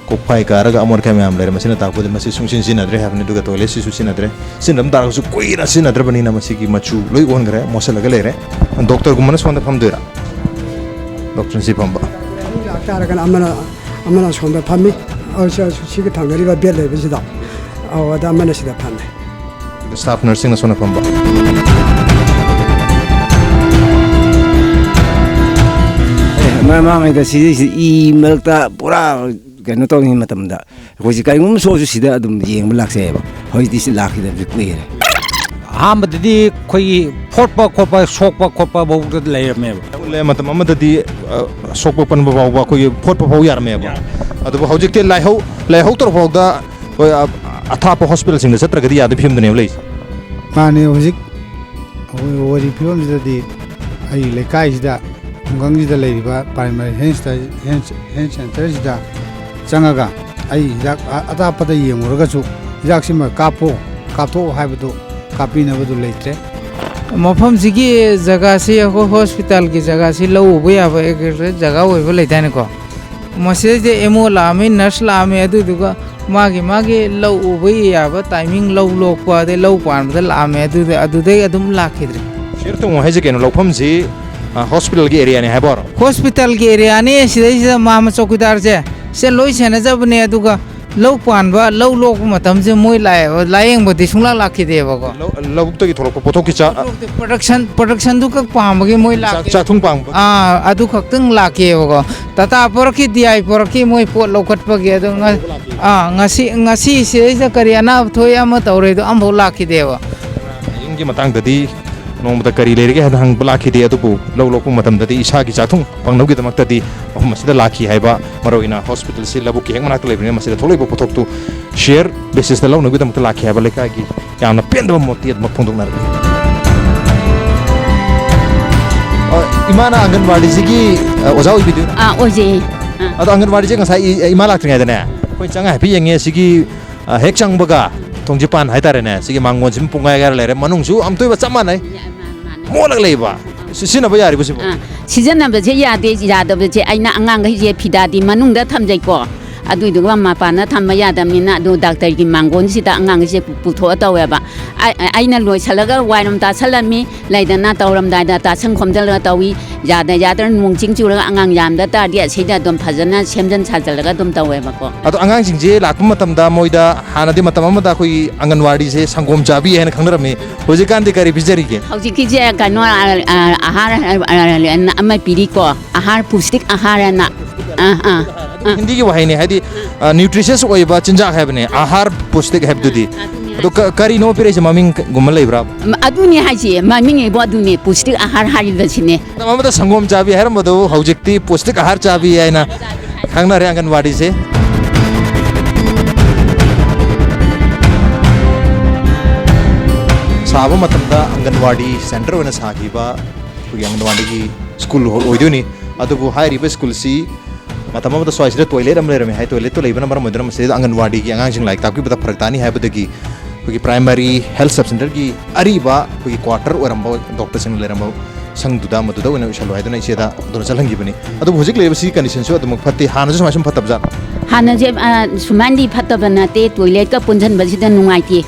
ꯀꯣꯛꯐꯥꯏ ꯀꯥꯔꯒ ꯑꯃꯣꯠ ꯑꯀꯥꯏ ꯃꯌꯥꯝ ꯂꯩꯔꯦ ꯃꯁꯤꯅ ꯇꯥꯛꯄꯗꯤ ꯃꯁꯤ ꯁꯨꯡꯁꯤꯟ ꯁꯤꯖꯤꯟꯅꯗ꯭ꯔꯦ ꯍꯥꯏꯕꯅꯤ ꯑꯗꯨꯒ ꯇꯣꯏꯂꯦꯠꯁꯤꯁꯨ ꯁꯤꯖꯤꯟꯅꯗ꯭ꯔꯦ ꯁꯤꯖꯤꯟꯅꯕ ꯇꯥꯔꯒꯁꯨ ꯀꯨꯏꯅ ꯁꯤꯖꯤꯟꯅꯗ꯭ꯔꯕꯅꯤꯅ ꯃꯁꯤꯒꯤ ꯃꯆꯨ ꯂꯣꯏ ꯑꯣꯟꯈ꯭ꯔꯦ ꯃꯣꯠꯁꯜꯂꯒ ꯂꯩꯔꯦ ꯗꯣꯛꯇꯔꯒꯨꯝꯕꯅ ꯁꯣꯝꯗ ꯐꯝꯗꯣꯏꯔꯥ ꯗꯣꯛꯇꯔꯁꯤ ꯐꯝꯕ ꯂꯥꯛꯇꯥꯔꯒꯅ ꯑꯃꯅ ꯁꯣꯝꯗ ꯐꯝꯃꯤ ꯁꯤꯒ ꯊꯪꯅꯔꯤꯕ ꯕꯦꯗ ꯂꯩꯕꯁꯤꯗ ꯑꯗ ꯑꯃꯅ ꯁꯤꯗ ꯐꯝꯃꯦ ꯁ꯭ꯇꯥꯐ ꯅꯔꯁꯤꯡꯅ ꯁꯣꯝꯗ ꯐꯝꯕ ꯃꯃꯥꯡꯉꯩꯗ ꯁꯤꯗꯩꯁꯤ ꯏ ꯃꯔꯛꯇ ꯄꯨꯔꯥ ꯀꯩꯅꯣ ꯇꯧꯔꯤꯉꯩ ꯃꯇꯝꯗ ꯑꯩꯈꯣꯏꯁꯤ ꯀꯔꯤꯒꯨꯝꯕ ꯁꯣꯛꯑꯁꯨ ꯁꯤꯗ ꯑꯗꯨꯝ ꯌꯦꯡꯕ ꯂꯥꯛꯆꯩꯑꯕ ꯍꯧꯖꯤꯛꯇꯤ ꯁꯤ ꯂꯥꯛꯈꯤꯗꯕꯁꯤ ꯀꯨꯏꯔꯦ ꯑꯍꯥꯟꯕꯗꯗꯤ ꯑꯩꯈꯣꯏꯒꯤ ꯐꯣꯠꯄ ꯈꯣꯠꯄ ꯁꯣꯛꯄ ꯈꯣꯠꯄ ꯐꯥꯎꯗ ꯂꯩꯔꯝꯃꯦꯕ ꯃꯇꯝ ꯑꯃꯗꯗꯤ ꯁꯣꯛꯄ ꯄꯟꯕ ꯐꯥꯎꯕ ꯑꯩꯈꯣꯏꯒꯤ ꯐꯣꯠꯄ ꯐꯥꯎ ꯌꯥꯔꯝꯃꯦꯕ ꯑꯗꯨꯕꯨ ꯍꯧꯖꯤꯛꯇꯤ ꯂꯥꯏꯍꯧ ꯇꯧꯔꯐꯥꯎꯗ ꯍꯣꯏ ꯑꯊꯥꯞꯄ ꯍꯣꯁꯄꯤꯇꯥꯜꯁꯤꯡꯗ ꯆꯠꯇ꯭ꯔꯒꯗꯤ ꯌꯥꯗꯕ ꯐꯤꯕꯝꯗꯅꯦꯕ ꯂꯩꯔꯤꯁꯦ ꯃꯥꯅꯦ ꯍꯧꯖꯤꯛ ꯑꯩꯈꯣꯏ ꯋꯥꯔꯤ ꯐꯤꯕꯝꯁꯤꯗꯗꯤ ꯑꯩ ꯂꯩꯀꯥꯏꯁꯤꯗ ꯈꯨꯡꯒꯪꯁꯤꯗ ꯂꯩꯔꯤꯕ ꯄ꯭ꯔꯥꯏꯃꯥꯔꯤ ꯍꯦꯜꯊ ꯁꯦꯟꯇꯔꯁꯤꯗ ꯆꯪꯉꯒ ꯑꯩ ꯍꯤꯗꯥꯛ ꯑꯇꯥꯞꯄꯗ ꯌꯦꯡꯉꯨꯔꯒꯁꯨ ꯍꯤꯗꯥꯛꯁꯤꯃ ꯀꯥꯞꯊꯣꯛꯎ ꯍꯥꯏꯕꯗꯨ ꯀꯥꯞꯄꯤꯅꯕꯗꯨ ꯂꯩꯇ꯭ꯔꯦ ꯃꯐꯝꯁꯤꯒꯤ ꯖꯒꯥꯁꯤ ꯑꯩꯈꯣꯏ ꯍꯣꯁꯄꯤꯇꯥꯜꯒꯤ ꯖꯒꯥꯁꯤ ꯂꯧ ꯎꯕ ꯌꯥꯕ ꯖꯒꯥ ꯑꯣꯏꯕ ꯂꯩꯗꯥꯏꯅꯦꯀꯣ ꯃꯁꯤꯗꯩꯗ ꯑꯦꯝ ꯑꯣ ꯂꯥꯛꯑꯝꯃꯤ ꯅꯔꯁ ꯂꯥꯛꯑꯝꯃꯤ ꯑꯗꯨꯗꯨꯒ ꯃꯥꯒꯤ ꯂꯧ ꯎꯕ ꯌꯥꯕ ꯇꯥꯏꯃꯤꯡ ꯂꯧ ꯂꯣꯛꯄ ꯑꯗꯩ ꯂꯧ ꯄꯥꯟꯕꯗ ꯂꯥꯛꯑꯝꯃꯤ ꯑꯗꯨꯗꯩ ꯑꯗꯨꯝ ꯂꯥꯛꯈꯤꯗ꯭ꯔꯦ ꯁꯤꯔ ꯇꯣꯡꯉꯣ ꯍꯥꯏꯁꯦ ꯀꯩꯅꯣ ꯂꯧꯐꯝꯁꯤ ꯍꯣꯁꯄꯤꯇꯥꯜꯒꯤ ꯑꯦꯔꯤꯌꯥꯅꯤ ꯍꯥꯏꯕ ꯍꯣꯁꯄꯤꯇꯥꯜꯒꯤ ꯑꯦꯔꯤꯌꯥꯅꯤ ꯁꯤꯗꯩꯁꯤꯗ ꯃꯥꯃ ꯆꯧꯀꯤꯗꯥꯔꯁꯦ ꯁꯤ ꯂꯣꯏ ꯁꯦꯟꯅꯖꯕꯅꯦ ꯑꯗꯨꯒ ꯂꯧ ꯄꯥꯟꯕ ꯂꯧ ꯂꯣꯛꯄ ꯃꯇꯝꯁꯦ ꯃꯣꯏ ꯂꯥꯛꯑꯦꯕ ꯂꯥꯌꯦꯡꯕꯗꯤ ꯁꯨꯡꯂꯥꯛ ꯂꯥꯛꯈꯤꯗꯦꯕꯀꯣ ꯂꯧꯕꯨꯛꯇꯒꯤ ꯊꯣꯛꯂꯛꯄ ꯄꯣꯠꯊꯣꯛꯀꯤ ꯄ꯭ꯔꯣꯗꯛꯁꯟꯗꯨ ꯈꯛ ꯄꯥꯝꯕꯒꯤ ꯃꯣꯏ ꯂꯥꯛꯈꯤ ꯆꯥꯛꯊꯨꯡ ꯄꯥꯝꯕ ꯑꯗꯨ ꯈꯛꯇꯪ ꯂꯥꯛꯈꯤꯕꯀꯣ ꯇꯥꯇꯥ ꯄꯣꯔꯛꯈꯤ DI ꯄꯣꯔꯛꯈꯤ ꯃꯣꯏ ꯄꯣꯠ ꯂꯧꯈꯠꯄꯒꯤ ꯑꯗꯣ ꯉꯁꯤ ꯁꯤꯗꯩꯁꯤꯗ ꯀꯔꯤ ꯑꯅꯥꯕ ꯊꯣꯛꯏ ꯑꯃ ꯇꯧꯔꯦꯗꯣ ꯑꯃꯐꯥꯎ ꯂꯥꯛꯈꯤꯗꯦꯕ ꯍꯌꯦꯡꯒꯤ ꯃꯇꯥꯡꯗꯗꯤ ꯅꯣꯡꯃꯗ ꯀꯔꯤ ꯂꯩꯔꯤꯒꯦ ꯍꯥꯏꯕ ꯍꯪꯕ ꯂꯥꯛꯈꯤꯗꯦ ꯑꯗꯨꯕꯨ ꯂꯧ ꯂꯣꯛꯄ ꯃꯇꯝꯗꯗꯤ ꯏꯁꯥꯒꯤ ꯆꯥꯛꯊꯨꯡ ꯐꯪꯅꯕꯒꯤꯗꯃꯛꯇꯗꯤ ꯃꯐꯝ ꯑꯁꯤꯗ ꯂꯥꯛꯈꯤ ꯍꯥꯏꯕ ꯃꯔꯨꯑꯣꯏꯅ ꯍꯣꯁꯄꯤꯇꯥꯜꯁꯤ ꯂꯧꯕꯨꯛꯀꯤ ꯍꯦꯛ ꯃꯅꯥꯛꯇ ꯂꯩꯕꯅꯤꯅ ꯃꯁꯤꯗ ꯊꯣꯛꯂꯛꯏꯕ ꯄꯣꯠꯊꯣꯛꯇꯨ ꯁꯤꯌꯔ ꯕꯦꯁꯤꯁꯇ ꯂꯧꯅꯕꯒꯤꯗꯃꯛꯇ ꯂꯥꯛꯈꯤ ꯍꯥꯏꯕ ꯂꯩꯀꯥꯏꯒꯤ ꯌꯥꯝꯅ ꯄꯦꯟꯗꯕ ꯃꯣꯠꯇꯤ ꯑꯗꯨꯃꯛ ꯐꯣꯡꯗꯣꯛꯅꯔꯛꯏ ꯏꯃꯥꯅ ꯑꯪꯒꯟꯋꯥꯗꯤꯁꯤꯒꯤ ꯑꯣꯖꯥ ꯑꯣꯏꯕꯤꯗꯣꯏꯔꯣ ꯑꯣꯏꯖꯩ ꯑꯗꯣ ꯑꯪꯒꯟꯋꯥꯗꯤꯁꯦ ꯉꯁꯥꯏ ꯏꯃꯥ ꯂꯥꯛꯇ꯭ꯔꯤꯉꯩꯗꯅꯦ ꯑꯩꯈꯣꯏ ꯆꯪꯉ ꯍꯥꯏꯐꯦꯠ ꯌꯦꯡꯉꯦ ꯁꯤꯒꯤ ꯍꯦꯛ ꯆꯪꯕꯒ ꯊꯣꯡꯖꯤꯄꯥꯟ ꯍꯥꯏꯇꯥꯔꯦꯅꯦ ꯁꯤꯒꯤ ꯃꯥꯡꯒꯣꯟꯁꯤꯃ ꯄꯨꯡꯒꯥꯏꯒꯥꯏꯔ ꯂꯩꯔꯦ ꯃꯅꯨꯡꯁꯨ ꯑꯝꯇꯣꯏꯕ ꯆꯞ ꯃꯥꯟꯅꯩ ꯃꯣꯠꯂꯒ ꯂꯩꯕ ꯁꯤꯖꯤꯟꯅꯕ ꯌꯥꯔꯤꯕ ꯁꯤꯕꯨ ꯁꯤꯖꯤꯟꯅꯕꯁꯦ ꯌꯥꯗꯕꯁꯦ ꯑꯩꯅ ꯑꯉꯥꯡꯈꯩꯁꯦ ꯐꯤꯗꯥꯗꯤ ꯃꯅꯨꯡꯗ ꯊꯝꯖꯩꯀꯣ ꯑꯗꯨꯏꯗꯨꯒ ꯃꯄꯥꯟꯗ ꯊꯝꯕ ꯌꯥꯗꯕꯅꯤꯅ ꯑꯗꯨ ꯗꯥꯛꯇꯔꯒꯤ ꯃꯥꯡꯒꯣꯟꯁꯤꯗ ꯑꯉꯥꯡꯈꯩꯁꯦ ꯄꯨꯊꯣꯛꯑ ꯇꯧꯋꯦꯕ ꯑꯩꯅ ꯂꯣꯏꯁꯤꯜꯂꯒ ꯋꯥꯏꯔꯝ ꯇꯥꯁꯜꯂꯝꯃꯤ ꯂꯩꯗꯅ ꯇꯧꯔꯝꯗꯥꯏꯗ ꯇꯥꯁꯟ ꯈꯣꯝꯖꯤꯜꯂꯒ ꯇꯧꯏ ꯌꯥꯗ꯭ꯔ ꯅꯣꯡ ꯆꯤꯡ ꯆꯨꯔꯒ ꯑꯉꯥꯡ ꯌꯥꯝꯗ ꯇꯥꯔꯗꯤ ꯑꯁꯤꯗ ꯑꯗꯨꯝ ꯐꯖꯅ ꯁꯦꯝꯖꯤꯟ ꯁꯥꯖꯤꯜꯂꯒ ꯑꯗꯨꯝ ꯇꯧꯋꯦꯕꯀꯣ ꯑꯗꯣ ꯑꯉꯥꯡꯁꯤꯡꯁꯦ ꯂꯥꯛꯄ ꯃꯇꯝꯗ ꯃꯣꯏꯗ ꯍꯥꯟꯅꯗꯤ ꯃꯇꯝ ꯑꯃꯗ ꯑꯩꯈꯣꯏꯒꯤ ꯑꯪꯒꯟꯋꯥꯗꯤꯁꯦ ꯁꯪꯒꯣꯝ ꯆꯥꯕꯤ ꯍꯥꯏꯅ ꯈꯪꯅꯔꯝꯃꯤ ꯍꯧꯖꯤꯛꯀꯥꯟꯗꯤ ꯀꯔꯤ ꯄꯤꯖꯔꯤꯒꯦ ꯍꯧꯖꯤꯛꯀꯤꯁꯦ ꯀꯩꯅꯣ ꯑꯍꯥꯔ ꯑꯃ ꯄꯤꯔꯤꯀꯣ ꯑꯍꯥꯔ ꯄꯨꯁꯇꯤꯛ ꯑꯍꯥꯔꯅ हिंदी की वही नहीं है दी न्यूट्रिशियस कोई बात चिंजा है बने आहार पुष्टिक है दुदी तो करी नो फिर ऐसे मम्मी गुम्मल इब्रा अदुनी है जी मम्मी ये बहुत दुनी पुष्टिक आहार हारी दक्षिणे तो मम्मी तो संगम चाबी है रम बदो हौजिकती पुष्टिक आहार चाबी है ना खाना रे आंगनवाड़ी से साबो मतंदा आंगनवाड़ी सेंटर वने सागीबा कोई आंगनवाड़ी की स्कूल होइदुनी अदुबु हाई रिबे स्कूल सी ꯃꯇꯝ ꯑꯃꯗ ꯁ꯭ꯋꯥꯏꯁꯤꯗ ꯇꯣꯏꯂꯦꯠ ꯑꯃ ꯂꯩꯔꯝꯃꯦ ꯍꯥꯏ ꯇꯣꯏꯂꯦꯠꯇꯣ ꯂꯩꯕꯅ ꯃꯔꯝ ꯑꯣꯏꯗꯨꯅ ꯃꯁꯤꯗ ꯑꯪꯒꯟꯋꯥꯗꯤꯒꯤ ꯑꯉꯥꯡꯁꯤꯡ ꯂꯥꯏꯔꯤꯛ ꯇꯥꯛꯄꯤꯕꯗ ꯐꯔꯛ ꯇꯥꯅꯤ ꯍꯥꯏꯕꯗꯒꯤ ꯑꯩꯈꯣꯏꯒꯤ ꯄ꯭ꯔꯥꯏꯃꯥꯔꯤ ꯍꯦꯜꯊ ꯁꯕ ꯁꯦꯟꯇꯔꯒꯤ ꯑꯔꯤꯕ ꯑꯩꯈꯣꯏꯒꯤ ꯀ꯭ꯋꯥꯇꯔ ꯑꯣꯏꯔꯝꯕ ꯗꯣꯛꯇꯔꯁꯤꯡ ꯂꯩꯔꯝꯕ ꯁꯪꯗꯨꯗ ꯃꯗꯨꯗ ꯑꯣꯏꯅ ꯎꯁꯜꯂꯣ ꯍꯥꯏꯗꯨꯅ ꯏꯆꯦꯗ ꯑꯗꯨꯅ ꯆꯠꯍꯟꯈꯤꯕꯅꯤ ꯑꯗꯨꯕꯨ ꯍꯧꯖꯤꯛ ꯂꯩꯔꯤꯕꯁꯤ ꯀꯟꯗꯤꯁꯟꯁꯨ ꯑꯗꯨꯃꯛ ꯐꯠꯇꯦ ꯍꯥꯟꯅꯁꯨ ꯁꯨꯃꯥꯏꯅ ꯁꯨꯝ ꯐꯠꯇꯕꯖꯥꯠ ꯍꯥꯟꯅꯁꯦ ꯁꯨꯃꯥꯏꯅꯗꯤ ꯐꯠꯇꯕ ꯅꯠꯇꯦ ꯇꯣꯏꯂꯦꯠꯀ ꯄꯨꯟꯁꯤꯟꯕꯁꯤꯗ ꯅꯨꯡꯉꯥꯏꯇꯦ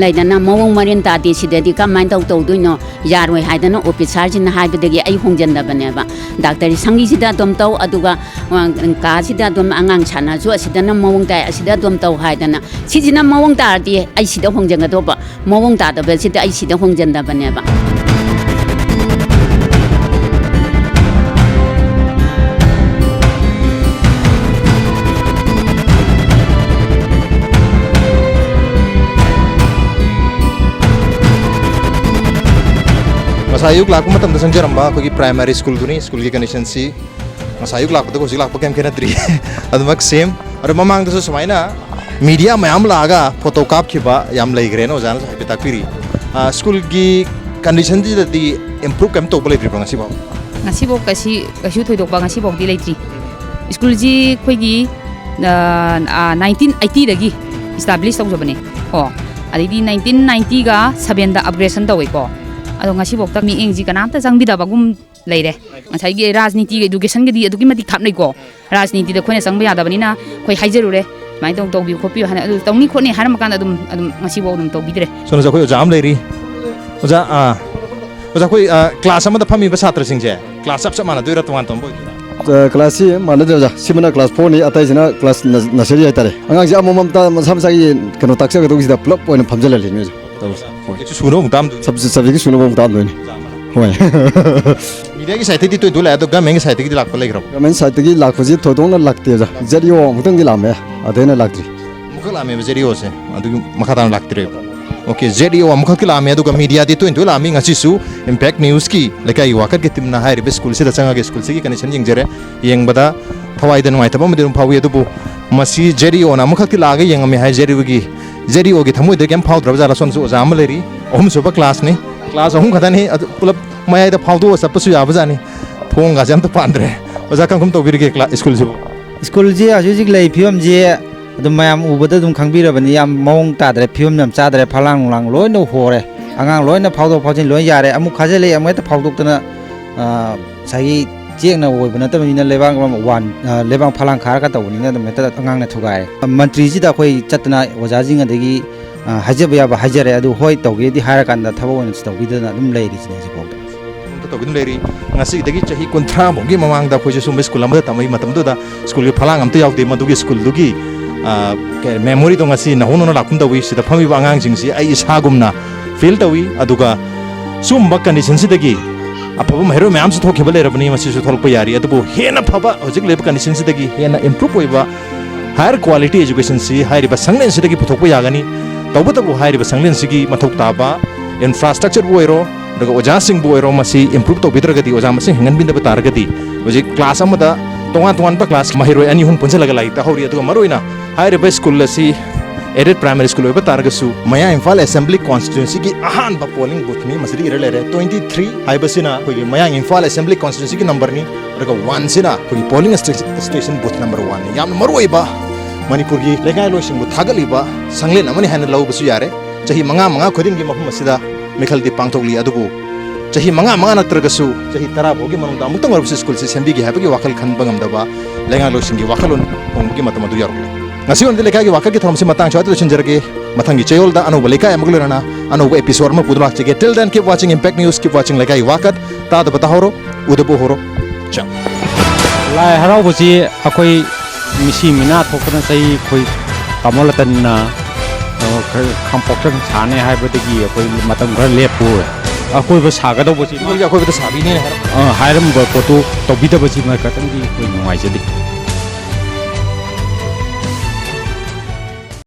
ꯂꯩꯗꯅ ꯃꯑꯣꯡ ꯃꯔꯤꯟ ꯇꯥꯗꯦ ꯁꯤꯗꯗꯤ ꯀꯃꯥꯏꯅ ꯇꯧꯗꯣꯏꯅꯣ ꯌꯥꯔꯣꯏ ꯍꯥꯏꯗꯅ ꯑꯣꯐꯤꯁꯥꯔꯁꯤꯅ ꯍꯥꯏꯕꯗꯒꯤ ꯑꯩ ꯍꯣꯡꯖꯟꯗꯕꯅꯦꯕ ꯗꯥꯛꯇꯔ ꯁꯪꯒꯤꯁꯤꯗ ꯑꯗꯨꯝ ꯇꯧ ꯑꯗꯨꯒ ꯀꯥꯁꯤꯗ ꯑꯗꯨꯝ ꯑꯉꯥꯡ ꯁꯥꯟꯅꯁꯨ ꯑꯁꯤꯗꯅ ꯃꯑꯣꯡ ꯇꯥꯏ ꯑꯁꯤꯗ ꯑꯗꯨꯝ ꯇꯧ ꯍꯥꯏꯗꯅ ꯁꯤꯁꯤꯅ ꯃꯑꯣꯡ ꯇꯥꯔꯗꯤ ꯑꯩ ꯁꯤꯗ ꯍꯣꯡꯖꯟꯒꯗꯧꯕ ꯃꯑꯣꯡ ꯇꯥꯗꯕꯁꯤꯗ ꯑꯩ ꯁꯤꯗ ꯍꯣꯡꯖꯟꯗꯕꯅꯦꯕ Masayuk laku matam dasang jaramba kogi primary school tu ni school ki condition si masayuk laku tu kogi laku kem kena tri adumak same aru mamang tu semai na media mayam laga photocop khiba yam lai gre no jana sai betak piri school ki condition di di improve kem to boleh pri ngasi ba ngasi bo kasi thoi dok ba ngasi bo di lai tri school ji kogi 1980 dagi establish tau jabane ho adidi 1990 ga 7 da upgradation tawai ko ꯑꯗꯣ ꯉꯁꯤꯐꯥꯎꯗ ꯃꯤꯠꯌꯦꯡꯁꯤ ꯀꯅꯥꯝꯇ ꯆꯪꯕꯤꯗꯕꯒꯨꯝ ꯂꯩꯔꯦ ꯉꯁꯥꯏꯒꯤ ꯔꯥꯖꯅꯤꯇꯤꯒ ꯏꯗꯨꯀꯦꯁꯟꯒꯗꯤ ꯑꯗꯨꯛꯀꯤ ꯃꯇꯤꯛ ꯊꯥꯞꯅꯩꯀꯣ ꯔꯥꯖꯅꯤꯇꯤꯗ ꯑꯩꯈꯣꯏꯅ ꯆꯪꯕ ꯌꯥꯗꯕꯅꯤꯅ ꯑꯩꯈꯣꯏ ꯍꯥꯏꯖꯔꯨꯔꯦ ꯁꯨꯃꯥꯏꯅ ꯇꯧꯕꯤꯌꯨ ꯈꯣꯠꯄꯤꯌꯨ ꯍꯥꯏꯅ ꯑꯗꯨ ꯇꯧꯅꯤ ꯈꯣꯠꯅꯤ ꯍꯥꯏꯔꯝꯃꯀꯥꯟꯗ ꯑꯗꯨꯝ ꯉꯁꯤꯐꯥꯎ ꯑꯗꯨꯝ ꯇꯧꯕꯤꯗ꯭ꯔꯦ ꯁꯣꯅꯣꯖ ꯑꯩꯈꯣꯏ ꯑꯣꯖꯥ ꯑꯃ ꯂꯩꯔꯤ ꯑꯣꯖꯥ ꯑꯩꯈꯣꯏ ꯀ꯭ꯂꯥꯁ ꯑꯃꯗ ꯐꯝꯃꯤꯕ ꯁꯥꯇ꯭ꯔꯁꯤꯡꯁꯦ ꯀ꯭ꯂꯥꯁ ꯆꯞ ꯃꯥꯟꯅꯗꯣꯏꯔꯥ ꯇꯣꯉꯥꯟ ꯇꯣꯉꯥꯟꯕ ꯑꯣꯏꯗꯣꯏꯔꯥ ꯀ꯭ꯂꯥꯁꯁꯤ ꯃꯥꯟꯅꯗ꯭ꯔꯦ ꯁꯤꯃꯅ ꯀ꯭ꯂꯥꯁ 4ꯅꯤ ꯑꯇꯩꯁꯤꯅ ꯀ꯭ꯂꯥꯁ ꯅꯁꯔꯤ ꯍꯥꯏꯇꯥꯔꯦ ꯑꯉꯥꯡꯁꯦ ꯑꯃꯃꯝꯇ ꯃꯁꯥ ꯃꯁꯥꯒꯤ ꯀꯩꯅꯣ ꯇꯥꯛꯆꯒꯗꯧꯕꯁꯤꯗ ꯄꯨꯂꯞ ꯑꯣꯏꯅ ꯐꯝꯖꯜꯍꯜꯂꯤꯅꯤ ꯍꯧꯖꯤꯛ ꯁꯨꯅꯕ ꯇꯥꯝꯗꯣꯏꯅꯤ ꯁꯕꯖꯦꯛꯀꯤ ꯁꯨꯅꯕ ꯇꯥꯝꯗꯣꯏꯅꯤ ꯍꯣꯏ ꯃꯤꯗꯤꯌꯥꯒꯤ ꯁꯥꯏꯠꯇꯒꯤ ꯇꯣꯏ ꯇꯣꯏ ꯂꯥꯛꯑꯦ ꯑꯗꯣ ꯒꯃꯦꯟꯒꯤ ꯁꯥꯏꯠꯇꯒꯤ ꯂꯥꯛꯄ ꯂꯩꯈ꯭ꯔꯕ ꯒꯃꯦꯟ ꯁꯥꯏꯠꯇꯒꯤ ꯂꯥꯛꯄꯁꯤ ꯊꯣꯏꯗꯣꯛꯅ ꯂꯥꯛꯇꯦ ꯑꯣꯖꯥ ꯖꯦꯗꯤꯑꯣ ꯑꯃꯨꯛꯇꯪꯗꯤ ꯂꯥꯛꯑꯝꯃꯦ ꯑꯗꯩꯅ ꯂꯥꯛꯇ꯭ꯔꯤ ꯑꯃꯨꯛꯈꯛ ꯂꯥꯛꯑꯝꯃꯦꯕ ꯖꯦꯗꯤꯑꯣꯁꯦ ꯑꯗꯨꯒꯤ ꯃꯈꯥ ꯇꯥꯅ ꯂꯥꯛꯇ꯭ꯔꯦꯕ ꯑꯣꯀꯦ ꯖꯦꯗꯤꯑꯣ ꯑꯃꯨꯛꯈꯛꯀꯤ ꯂꯥꯛꯑꯝꯃꯦ ꯑꯗꯨꯒ ꯃꯤꯗꯤꯌꯥꯗꯤ ꯇꯣꯏ ꯇꯣꯏ ꯂꯥꯛꯑꯝꯃꯤ ꯉꯁꯤꯁꯨ ꯏꯝꯄꯦꯛ ꯅ꯭ꯌꯨꯁꯀꯤ ꯂꯩꯀꯥꯏꯒꯤ ꯋꯥꯀꯠꯀꯤ ꯇꯤꯝꯅ ꯍꯥꯏꯔꯤꯕ ꯁ꯭ꯀꯨꯜꯁꯤꯗ ꯆꯪꯉꯒ ꯁ꯭ꯀꯨꯜꯁꯤꯒꯤ ꯀꯟꯗꯤꯁꯟ ꯌꯦꯡꯖꯔꯦ ꯌꯦꯡꯕꯗ ꯊꯋꯥꯏꯗ ꯅꯨꯡꯉꯥꯏꯇꯕ ꯑꯃꯗꯤ ꯑꯗꯨꯝ ꯐꯥꯎꯏ ꯑꯗꯨꯕꯨ ꯃꯁꯤ ꯖꯦꯗꯤꯑꯣꯅ ꯑꯃꯨꯛꯈꯛꯇꯤ ꯂꯥꯛꯑꯒ ꯌꯦꯡꯉꯝꯃꯦ ꯍꯥꯏ ꯖꯦꯗꯤꯑꯣꯒꯤ ꯊꯃꯣꯏꯗ ꯀꯩꯝ ꯐꯥꯎꯗ꯭ꯔꯕ ꯖꯥꯠꯂ ꯁꯣꯝꯁꯨ ꯑꯣꯖꯥ ꯑꯃ ꯂꯩꯔꯤ ꯑꯍꯨꯝꯁꯨꯕ ꯀ꯭ꯂꯥꯁꯅꯤ ꯀ꯭ꯂꯥꯁ ꯑꯍꯨꯝ ꯈꯛꯇꯅꯤ ꯑꯗꯨ ꯄꯨꯂꯞ ꯃꯌꯥꯏꯗ ꯐꯥꯎꯗꯣꯛꯑ ꯆꯠꯄꯁꯨ ꯌꯥꯕꯖꯥꯠꯅꯤ ꯊꯣꯡꯒꯥꯁꯦ ꯑꯝꯇ ꯄꯥꯟꯗ꯭ꯔꯦ ꯑꯣꯖꯥ ꯀꯔꯝ ꯇꯧꯕꯤꯔꯤꯒꯦ ꯁ꯭ꯀꯨꯜꯁꯤꯕꯨ ꯁ꯭ꯀꯨꯜꯁꯤ ꯍꯧꯖꯤꯛ ꯍꯧꯖꯤꯛ ꯂꯩ ꯐꯤꯕꯝꯁꯤ ꯑꯗꯨꯝ ꯃꯌꯥꯝ ꯎꯕꯗ ꯑꯗꯨꯝ ꯈꯪꯕꯤꯔꯕꯅꯤ ꯌꯥꯝ ꯃꯑꯣꯡ ꯇꯥꯗ꯭ꯔꯦ ꯐꯤꯕꯝ ꯌꯥꯝ ꯆꯥꯗ꯭ꯔꯦ ꯐꯂꯥꯡ ꯅꯨꯡꯂꯥꯡ ꯂꯣꯏꯅ ꯍꯣꯔꯦ ꯑꯉꯥꯡ ꯂꯣꯏꯅ ꯐꯥꯎꯗꯣꯛ ꯐꯥꯎꯖꯤꯟ ꯂꯣꯏ ꯌꯥꯔꯦ ꯑꯃꯨꯛ ꯈꯥꯖꯤꯜꯂꯛꯏ ꯑꯃꯨꯛ ꯍꯦꯛꯇ ꯐꯥꯎꯗꯣꯛꯇꯅ ꯉꯁꯥꯏꯒꯤ ꯆꯦꯛꯅ ꯑꯣꯏꯕ ꯅꯠꯇꯕꯅꯤ나 ꯂꯩꯕꯥꯛ ꯐꯂꯥꯡ ꯈꯥꯔꯒ ꯇꯧꯕꯅꯤꯅ ꯑꯗꯨꯝ ꯍꯦꯛꯇ ꯑꯉꯥꯡꯅ ꯊꯨꯒꯥꯏꯔꯦ ꯃꯟꯇ꯭ꯔꯤꯁꯤꯗ ꯑꯩꯈꯣꯏ ꯆꯠꯇꯅ ꯑꯣꯖꯥꯁꯤꯡ ꯑꯗꯒꯤ ꯍꯥꯏꯖꯕ ꯌꯥꯕ ꯍꯥꯏꯖꯔꯦ ꯑꯗꯨ ꯍꯣꯏ ꯇꯧꯒꯦꯗꯤ ꯍꯥꯏꯔꯀꯥꯟꯗ ꯊꯕꯛ ꯑꯣꯏꯅ ꯇꯧꯕꯤꯗꯅ ꯑꯗꯨꯝ ꯂꯩꯔꯤꯁꯤꯅꯦ ꯍꯧꯖꯤꯛꯐꯥꯎꯗ ꯇꯧꯕꯤꯗꯨꯅ ꯂꯩꯔꯤ ꯉꯁꯤꯗꯒꯤ ꯆꯍꯤ 30ꯃꯨꯛꯀꯤ ꯃꯃꯥꯡꯗ ꯑꯩꯈꯣꯏꯁꯨ ꯁꯨꯝꯕ ꯁ꯭ꯀꯨꯜ ꯑꯃꯗ ꯇꯝꯃꯛꯏ ꯃꯇꯝꯗꯨꯗ ꯁ꯭ꯀꯨꯜꯒꯤ ꯐꯂꯥꯡ ꯑꯝꯇ ꯌꯥꯎꯗꯦ ꯃꯗꯨꯒꯤ ꯁ꯭ꯀꯨꯜꯗꯨꯒꯤ ꯃꯦꯃꯣꯔꯤꯗꯣ ꯉꯁꯤ ꯅꯧꯍꯧꯅꯅ ꯂꯥꯛꯀꯨꯝ ꯇꯧꯏ ꯁꯤꯗ ꯐꯝꯃꯤꯕ ꯑꯉꯥꯡꯁꯤꯡꯁꯤ ꯑꯩ ꯏꯁꯥꯒꯨꯝꯅ ꯐꯤꯜ ꯇꯧꯏ ꯑꯗꯨꯒ ꯁꯨꯝꯕ ꯀꯟꯗꯤꯁꯟꯁꯤꯗꯒꯤ ꯑꯐꯕ ꯃꯍꯩꯔꯣꯏ ꯃꯌꯥꯝꯁꯨ ꯊꯣꯛꯈꯤꯕ ꯂꯩꯔꯕꯅꯤ ꯃꯁꯤꯁꯨ ꯊꯣꯛꯂꯛꯄ ꯌꯥꯔꯤ ꯑꯗꯨꯕꯨ ꯍꯦꯟꯅ ꯐꯕ ꯍꯧꯖꯤꯛ ꯂꯩꯕ ꯀꯟꯗꯤꯁꯟꯁꯤꯗꯒꯤ ꯍꯦꯟꯅ ꯏꯝꯄ꯭ꯔꯨꯞ ꯑꯣꯏꯕ ꯍꯥꯌꯔ क्वालिटी एजुकेशन हाइरिबा संगलेनसिदगी पुथोकपा यागनी तौबतबु हाइरिबा संगलेनसिगी मथौक ताबा इंफ्रास्ट्रक्चर बु ओइरो दगा ओजासिंग बु ओइरो मसी इंप्रूव तौबिद्रगदी ओजा मसिंग हेंगनबिंदबा तारगदी होजि क्लास अमदा तोंगान तोंगान बा क्लास महिरोय अनि हुन पुंजलगा लाइक ताहौरि अदुगा मरोइना हाइरिबा स्कूल असि एडेड प्राइमरी स्कूल ओइबा तारगसु मया इम्फाल असेंबली कॉन्स्टिट्यूएंसी की अहान बा पोलिंग बूथ नि मसरी इरे लेरे 23 हाइबसिना कोई मया इम्फाल असेंबली कॉन्स्टिट्यूएंसी की नंबर नि दगा 1 सिना कोई पोलिंग स्टेशन बूथ नंबर 1 नि याम मरोइबा मणिपुर की लेकाय लोसिंग बु थागलिबा संगलेन अमनि हान लौबसु यारे चही मंगा खुदिंग की मफम असिदा मिखलदि पांगथोकली अदुबु चही मंगा नत्रगसु चही 10 बोगी मनुंदा मुक्तंग वर्बस स्कूल से सेंबी की हाबगी वाखल खनबा ngamdaba लेंगा लोसिंग की वाखलोन होंगी मतम अदु यारुले ngasi on lekai की वाखल की थरमसी मतंग छात चंजरगे मथंगी चयोलदा अनोब लेkai अमगलरना अनोब एपिसोड में पुदलाक चगे till then keep watching impact news keep watching लेkai वाकत ता दबता होरो उदबो होरो चा लाई हराउबसी अखोई मिसी मिना थोकना सही कोई कमलतन खंपोक्सन साने हाइबदगी अखोई मतम घर लेपु अखोई बस सागदबसी अखोई बस साबिने हायरम पोतो तोबिदबसी मा कतंगी कोई नुवाइजदी